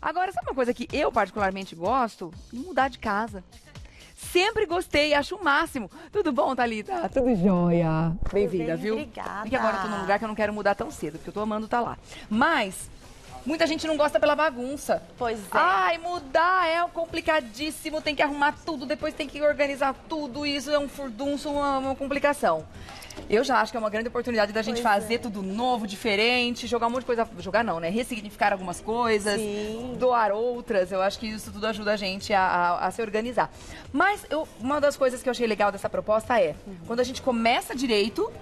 Agora, sabe uma coisa que eu particularmente gosto? Mudar de casa. Sempre gostei, acho o máximo. Tudo bom, Thalita? Tudo jóia. Bem-vinda, viu? Obrigada. Porque agora eu tô num lugar que eu não quero mudar tão cedo, porque eu tô amando estar lá. Mas muita gente não gosta pela bagunça. Pois é. Ai, mudar é complicadíssimo, tem que arrumar tudo, depois tem que organizar tudo, isso é um furdunço, uma complicação. Eu já acho que é uma grande oportunidade da gente fazer tudo novo, diferente, jogar um monte de coisa. Jogar não, né? Ressignificar algumas coisas, doar outras. Eu acho que isso tudo ajuda a gente a se organizar. Mas uma das coisas que eu achei legal dessa proposta é, quando a gente começa direito,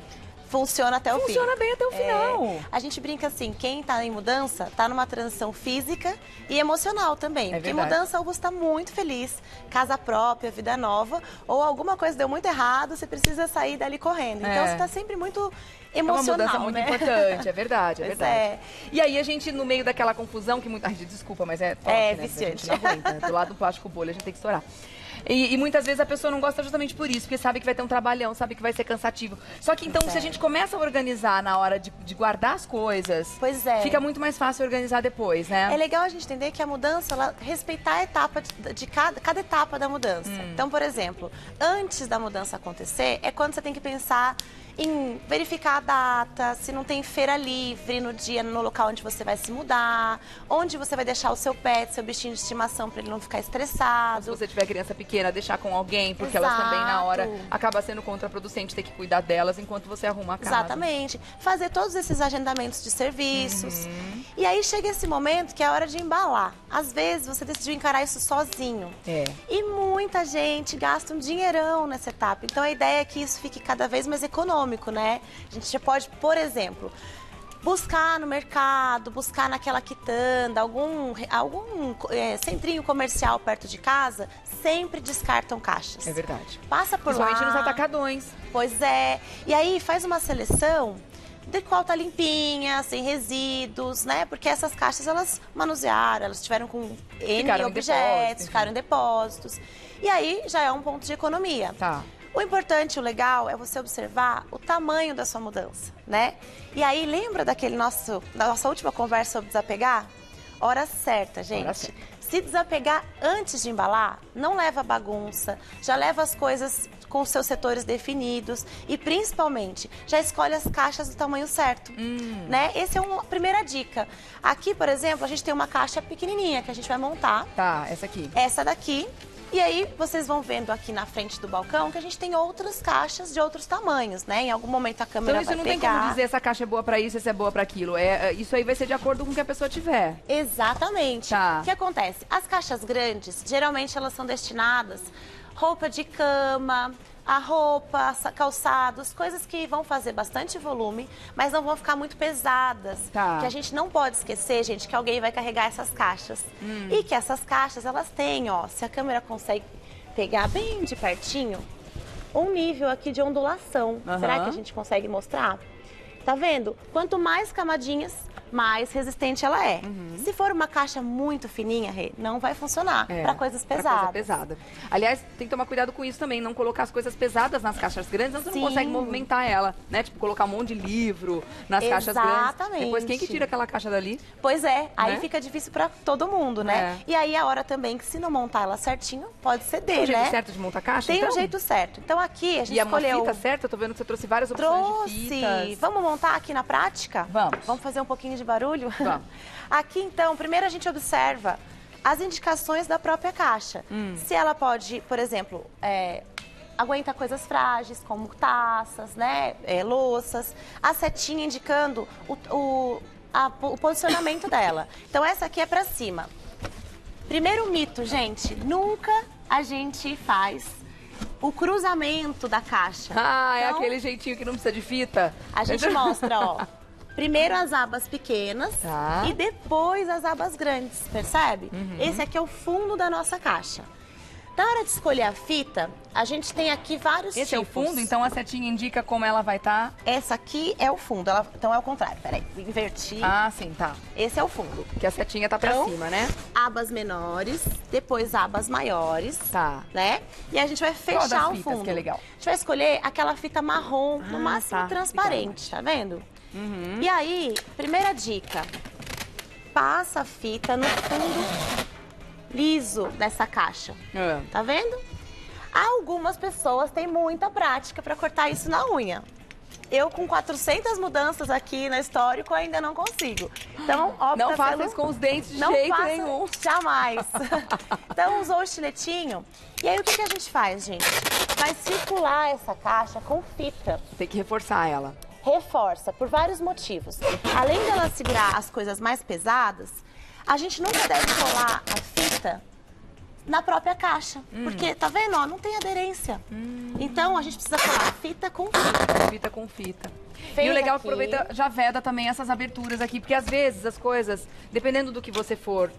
funciona até o fim. Funciona bem até o final. A gente brinca assim, quem tá em mudança, tá numa transição física e emocional também. Porque verdade. mudança, ou você tá muito feliz, casa própria, vida nova, ou alguma coisa deu muito errado, você precisa sair dali correndo. Então você tá sempre muito emocional, é uma mudança muito importante, é verdade, é verdade. E aí a gente, no meio daquela confusão que muita... Ai, desculpa, mas é top, né? viciante. A gente não aguenta, né? Do lado do plástico bolha, a gente tem que estourar. E muitas vezes a pessoa não gosta justamente por isso, porque sabe que vai ter um trabalhão, sabe que vai ser cansativo. Só que então, se a gente começa a organizar na hora de guardar as coisas, fica muito mais fácil organizar depois, né? É legal a gente entender que a mudança, ela respeitar a etapa de cada etapa da mudança. Então, por exemplo, antes da mudança acontecer, é quando você tem que pensar em verificar a data, se não tem feira livre no dia, no local onde você vai se mudar, onde você vai deixar o seu pet, seu bichinho de estimação, para ele não ficar estressado. Se você tiver criança pequena, deixar com alguém, porque elas também na hora acaba sendo contraproducente ter que cuidar delas enquanto você arruma a casa. Exatamente. Fazer todos esses agendamentos de serviços. E aí chega esse momento que é a hora de embalar. Às vezes você decidiu encarar isso sozinho. E muita gente gasta um dinheirão nessa etapa. Então a ideia é que isso fique cada vez mais econômico, né? A gente já pode, por exemplo, buscar no mercado, buscar naquela quitanda, algum centrinho comercial perto de casa, sempre descartam caixas. É verdade. Passa por lá. Principalmente nos atacadões. Pois é. E aí faz uma seleção de qual tá limpinha, sem resíduos, né? Porque essas caixas, elas manusearam, elas tiveram com N objetos, ficaram em depósitos. E aí já é um ponto de economia. O importante, o legal, é você observar o tamanho da sua mudança, né? E aí, lembra da nossa última conversa sobre desapegar? Hora certa, gente. Hora certa. Se desapegar antes de embalar, não leva bagunça, já leva as coisas com os seus setores definidos e, principalmente, já escolhe as caixas do tamanho certo, né? Essa é uma primeira dica. Aqui, por exemplo, a gente tem uma caixa pequenininha que a gente vai montar. Essa aqui. Essa daqui. E aí, vocês vão vendo aqui na frente do balcão que a gente tem outras caixas de outros tamanhos, né? Em algum momento a câmera vai pegar. Então, isso não tem como dizer essa caixa é boa pra isso, essa é boa pra aquilo. Isso aí vai ser de acordo com o que a pessoa tiver. Exatamente. O que acontece? As caixas grandes, geralmente elas são destinadas roupa de cama, a roupa, calçados, coisas que vão fazer bastante volume, mas não vão ficar muito pesadas. Que a gente não pode esquecer, gente, que alguém vai carregar essas caixas. E que essas caixas, elas têm, ó, se a câmera consegue pegar bem de pertinho, um nível aqui de ondulação. Será que a gente consegue mostrar? Tá vendo? Quanto mais camadinhas, mais resistente ela é. Se for uma caixa muito fininha, Rê, não vai funcionar para coisas pesadas. Coisa pesada. Aliás, tem que tomar cuidado com isso também, não colocar as coisas pesadas nas caixas grandes, senão você não consegue movimentar ela, né? Tipo, colocar um monte de livro nas caixas grandes. Depois, quem que tira aquela caixa dali? Pois é, aí fica difícil para todo mundo, né? E aí a hora também que, se não montar ela certinho, pode ceder, né? Tem um jeito certo de montar a caixa? Tem um jeito certo. Então aqui a gente escolheu... E uma fita certa? Eu tô vendo que você trouxe várias opções de fitas. Vamos montar aqui na prática? Vamos. Vamos fazer um pouquinho de barulho? Vamos. Aqui, então, primeiro a gente observa as indicações da própria caixa. Se ela pode, por exemplo, aguenta coisas frágeis, como taças, né, louças. A setinha indicando o posicionamento dela. Então, essa aqui é pra cima. Primeiro mito, gente, nunca a gente faz o cruzamento da caixa. É aquele jeitinho que não precisa de fita? A gente mostra, ó. Primeiro as abas pequenas e depois as abas grandes, percebe? Esse aqui é o fundo da nossa caixa. Na hora de escolher a fita, a gente tem aqui vários tipos. Esse é o fundo? Então a setinha indica como ela vai estar? Essa aqui é o fundo, então é o contrário. Peraí, inverti. Sim, tá. Esse é o fundo. Que a setinha tá pra cima, né? Abas menores, depois abas maiores. Né? E a gente vai fechar o fundo. Que é legal. A gente vai escolher aquela fita marrom, no máximo transparente, tá vendo? E aí, primeira dica. passa a fita no fundo liso dessa caixa. Tá vendo? Algumas pessoas têm muita prática para cortar isso na unha. Eu, com 400 mudanças aqui na Histórico, ainda não consigo. Então, opta não faça isso com os dentes de jeito nenhum. Jamais. Então, usou o estiletinho. E aí, o que a gente faz, gente? Vai circular essa caixa com fita. Tem que reforçar ela. Reforça, por vários motivos. Além dela segurar as coisas mais pesadas, a gente nunca deve colar a fita na própria caixa. Porque, tá vendo? Ó, não tem aderência. Então, a gente precisa colar fita com fita. Fita com fita. Fez e o legal é que aqui. aproveita, já veda também essas aberturas aqui, porque às vezes as coisas, dependendo do que você for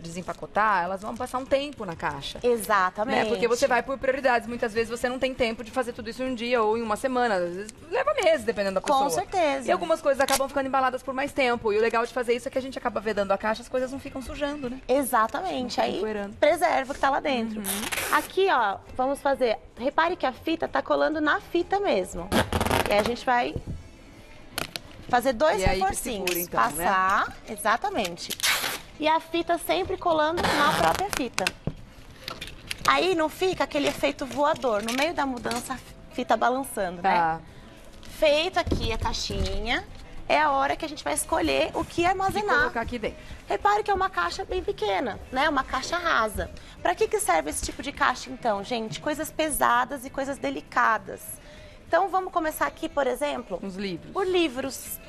desempacotar, elas vão passar um tempo na caixa. Exatamente. Né? Porque você vai por prioridades. Muitas vezes você não tem tempo de fazer tudo isso em um dia ou em uma semana. Às vezes leva meses, dependendo da pessoa. Com certeza. E algumas coisas acabam ficando embaladas por mais tempo. E o legal de fazer isso é que a gente acaba vedando a caixa, as coisas não ficam sujando, né? Exatamente. Aí empoeirando. preserva o que tá lá dentro. Aqui, ó, vamos fazer... Repare que a fita tá colando na fita mesmo. E aí a gente vai fazer dois E aí que reforcinhos. segura, então, Passar, exatamente. E a fita sempre colando na própria fita. Aí não fica aquele efeito voador. No meio da mudança, a fita balançando, né? Tá. Feito aqui a caixinha, é a hora que a gente vai escolher o que E armazenar. colocar aqui dentro. Repare que é uma caixa bem pequena, né? Uma caixa rasa. Para que serve esse tipo de caixa, então, gente? Coisas pesadas e coisas delicadas. Então, vamos começar aqui, por exemplo... Os livros. Por livros.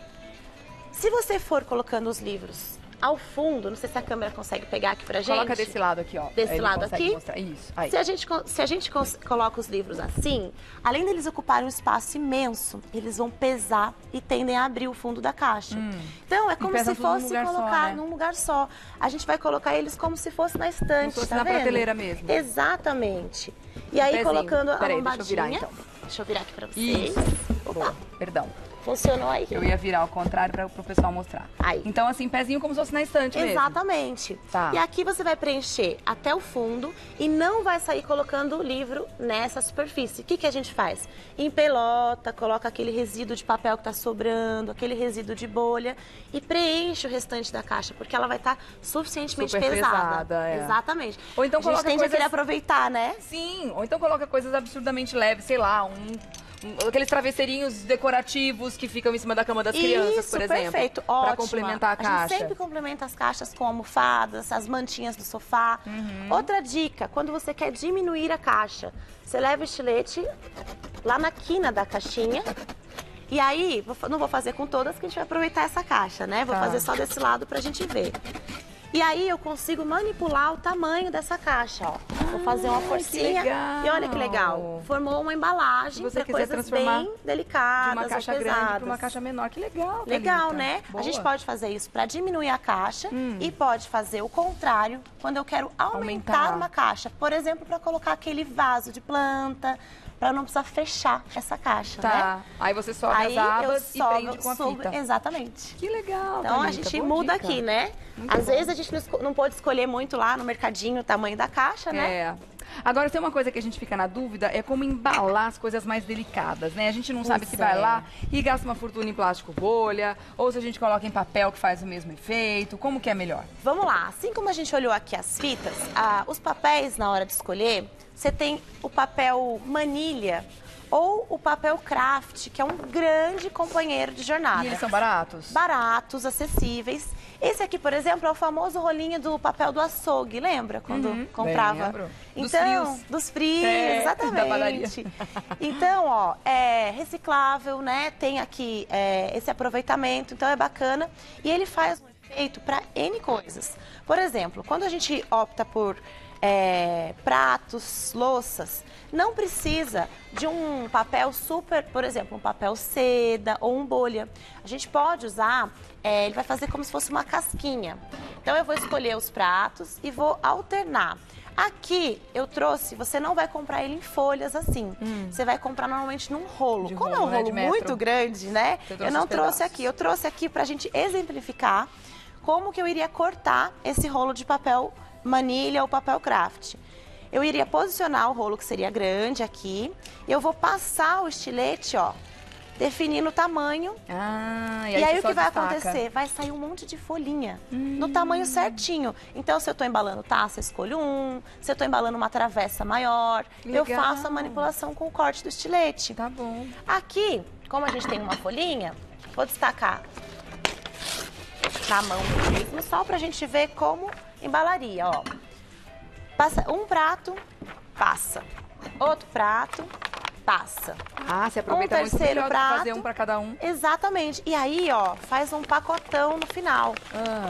Se você for colocando os livros ao fundo, não sei se a câmera consegue pegar aqui pra gente. Coloca desse lado aqui, ó. Desse Ele lado consegue aqui? mostrar. Isso, aí. Se a gente coloca os livros assim, além deles ocuparem um espaço imenso, eles vão pesar e tendem a abrir o fundo da caixa. Então, é como pesam se tudo num fosse lugar só, colocar né? num lugar só. A gente vai colocar eles como se fosse na estante, Como se fosse tá na vendo? prateleira mesmo. Exatamente. E aí, Pezinho. colocando a Peraí, lombadinha... deixa eu virar, então. Deixa eu virar aqui pra vocês. Isso. Opa, Boa. Perdão. funcionou aí. Eu ia virar ao contrário para o pessoal mostrar. Aí. Então, assim, pezinho como se fosse na estante mesmo. Exatamente. Tá. E aqui você vai preencher até o fundo e não vai sair colocando o livro nessa superfície. O que a gente faz? Empelota, coloca aquele resíduo de papel que tá sobrando, aquele resíduo de bolha e preenche o restante da caixa, porque ela vai estar suficientemente Super pesada. pesada, é. Exatamente. Ou então a gente coloca tende coisas- a querer aproveitar, né? Sim, ou então coloca coisas absurdamente leves, sei lá, aqueles travesseirinhos decorativos que ficam em cima da cama das crianças, Isso, por exemplo. perfeito, Pra ótimo. complementar a caixa. gente sempre complementa as caixas com almofadas, as mantinhas do sofá. Outra dica, quando você quer diminuir a caixa, você leva o estilete lá na quina da caixinha. E aí, não vou fazer com todas, que a gente vai aproveitar essa caixa, né? Vou Tá. fazer só desse lado pra gente ver. E aí eu consigo manipular o tamanho dessa caixa, ó. Vou fazer uma forcinha legal. e olha que legal. Formou uma embalagem Se você para quiser coisas transformar bem delicadas de uma caixa ou grande pesadas. para uma caixa menor. Que legal, Legal, Thalita. né? Boa. A gente pode fazer isso para diminuir a caixa e pode fazer o contrário quando eu quero aumentar uma caixa. Por exemplo, para colocar aquele vaso de planta, para não precisar fechar essa caixa, né? Tá. Aí você sobe Aí as abas eu e sobe prende com a fita. Exatamente. Que legal, Então a Thalita, gente boa muda dica. aqui, né? Muito Às bom. vezes a gente não pode escolher muito lá no mercadinho o tamanho da caixa, né? É. Agora, tem uma coisa que a gente fica na dúvida, é como embalar as coisas mais delicadas, né? A gente não sabe Pois se vai é. lá e gasta uma fortuna em plástico bolha, ou se a gente coloca em papel que faz o mesmo efeito, como que é melhor? Vamos lá, assim como a gente olhou aqui as fitas, os papéis na hora de escolher, você tem o papel manilha ou o papel craft, que é um grande companheiro de jornada. E eles são baratos? Baratos, acessíveis. Esse aqui, por exemplo, é o famoso rolinho do papel do açougue, lembra? Quando comprava. lembro. Dos Então, frios. dos frios, É, exatamente. da padaria. Então, ó, é reciclável, né? Tem aqui esse aproveitamento, então é bacana. E ele faz um efeito para N coisas. Por exemplo, quando a gente opta por pratos, louças, não precisa de um papel super, por exemplo, um papel seda ou um bolha. A gente pode usar, ele vai fazer como se fosse uma casquinha. Então eu vou escolher os pratos e vou alternar. Aqui eu trouxe, você não vai comprar ele em folhas assim. Você vai comprar normalmente num rolo. De Como é rolo, um né? rolo De metro. muito grande, né? Você trouxe Eu não os trouxe pedaços. aqui. Eu trouxe aqui pra gente exemplificar como que eu iria cortar esse rolo de papel manilha ou papel craft. Eu iria posicionar o rolo que seria grande aqui. Eu vou passar o estilete, ó, definindo o tamanho. E aí o que vai acontecer? Vai sair um monte de folhinha no tamanho certinho. Então, se eu tô embalando taça, eu escolho um. Se eu tô embalando uma travessa maior, eu faço a manipulação com o corte do estilete. Tá bom. Aqui, como a gente tem uma folhinha, vou destacar na mão mesmo, só pra gente ver como embalaria, ó. Passa um prato, passa. Outro prato, passa. Você aproveita um terceiro muito prato, fazer um pra cada um. Exatamente. E aí, ó, faz um pacotão no final.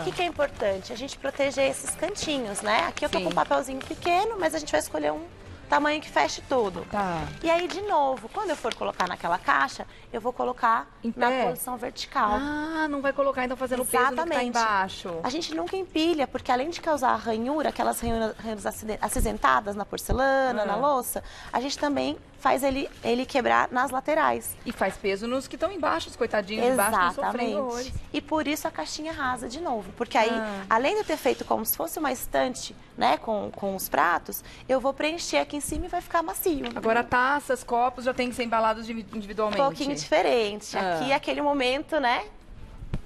O que é importante? A gente proteger esses cantinhos, né? Aqui eu tô com um papelzinho pequeno, mas a gente vai escolher um tamanho que feche tudo. Tá. E aí, de novo, quando eu for colocar naquela caixa, eu vou colocar na posição vertical. Não vai colocar, então, fazendo o peso no que tá embaixo. A gente nunca empilha, porque além de causar ranhura, aquelas ranhuras acinzentadas na porcelana, na louça, a gente também faz ele quebrar nas laterais. E faz peso nos que estão embaixo, os coitadinhos de baixo estão sofrendo horrores. E por isso a caixinha rasa de novo. Porque aí, além de eu ter feito como se fosse uma estante, né, com os pratos, eu vou preencher aqui em cima e vai ficar macio. Agora, taças, copos já tem que ser embalados individualmente. Um pouquinho diferente. Aqui é aquele momento, né,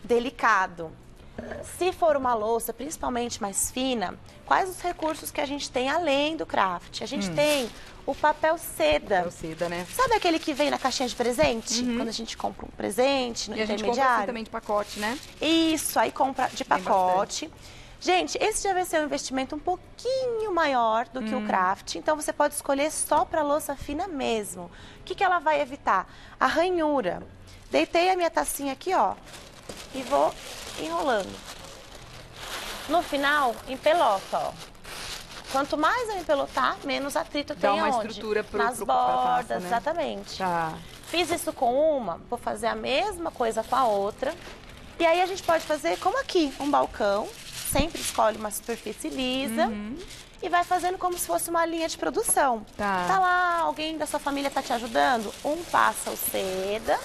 delicado. Se for uma louça, principalmente mais fina, quais os recursos que a gente tem além do craft? A gente tem o papel seda. Papel seda, né? Sabe aquele que vem na caixinha de presente? Quando a gente compra um presente no intermediário? E a gente compra assim também de pacote, né? Isso, aí compra de pacote. Gente, esse já vai ser um investimento um pouquinho maior do que o craft, então você pode escolher só para louça fina mesmo. O que ela vai evitar? A ranhura. Deitei a minha tacinha aqui, ó, e vou enrolando. No final, empelota, ó. Quanto mais eu empelotar, menos atrito tem uma onde? estrutura nas bordas, taça, né? Exatamente. Fiz isso com uma, vou fazer a mesma coisa com a outra. E aí a gente pode fazer como aqui, um balcão. Sempre escolhe uma superfície lisa e vai fazendo como se fosse uma linha de produção. Tá lá, alguém da sua família tá te ajudando? Passa o seda.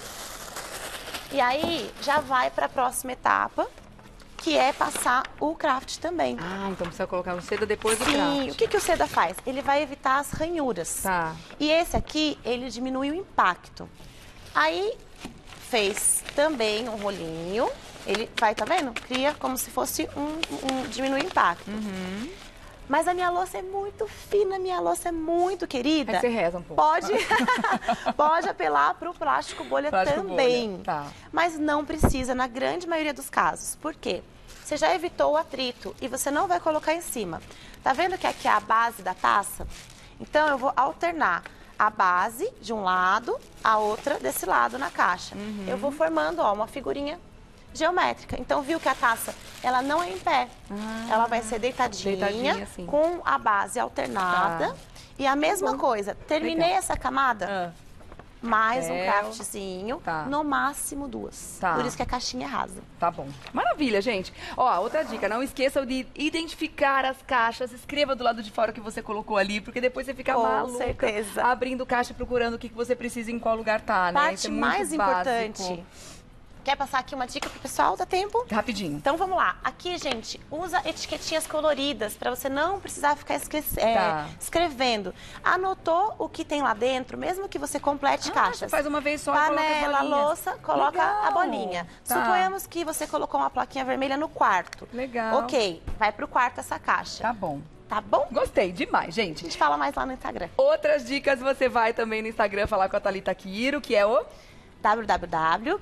E aí já vai para a próxima etapa, que é passar o craft também. Então precisa colocar o seda depois do craft. Sim, o que o seda faz? Ele vai evitar as ranhuras. E esse aqui, ele diminui o impacto. Aí fez também um rolinho. Ele vai, tá vendo? Cria como se fosse diminui o impacto. Mas a minha louça é muito fina, a minha louça é muito querida. Aí você reza um pouco. Pode apelar para o plástico bolha também. Mas não precisa na grande maioria dos casos. Por quê? Você já evitou o atrito e você não vai colocar em cima. Tá vendo que aqui é a base da taça? Então eu vou alternar a base de um lado, a outra desse lado na caixa. Eu vou formando, ó, uma figurinha geométrica. Então, viu que a taça, ela não é em pé. Ela vai ser deitadinha assim, com a base alternada. E a mesma coisa, terminei essa camada, mais um craftzinho, no máximo 2. Por isso que a caixinha é rasa. Tá bom. Maravilha, gente. Ó, outra dica, não esqueçam de identificar as caixas, escreva do lado de fora o que você colocou ali, porque depois você fica maluca. Com certeza. Abrindo caixa e procurando o que você precisa e em qual lugar tá, né? Parte mais importante. Quer passar aqui uma dica pro pessoal? Dá tempo? Rapidinho. Então vamos lá. Aqui, gente, usa etiquetinhas coloridas para você não precisar ficar escrevendo. Anotou o que tem lá dentro, mesmo que você complete caixas. Você faz uma vez só, panela, louça, coloca a bolinha. Suponhamos que você colocou uma plaquinha vermelha no quarto. Legal. Ok, vai pro quarto essa caixa. Tá bom. Tá bom? Gostei demais, gente. A gente fala mais lá no Instagram. Outras dicas, você vai também no Instagram falar com a Thalita Quiro, que é o www.quiro.com.br.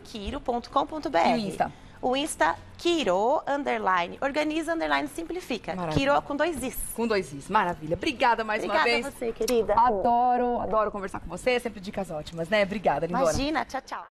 E o Insta? O Insta, Quiro, _, organiza, _ simplifica. Maravilha. Quiro com 2 Is. Com 2 Is. Maravilha. Obrigada mais uma vez. Obrigada a você, querida. Adoro conversar com você. Sempre dicas ótimas, né? Obrigada, lindona. Imagina. Tchau, tchau.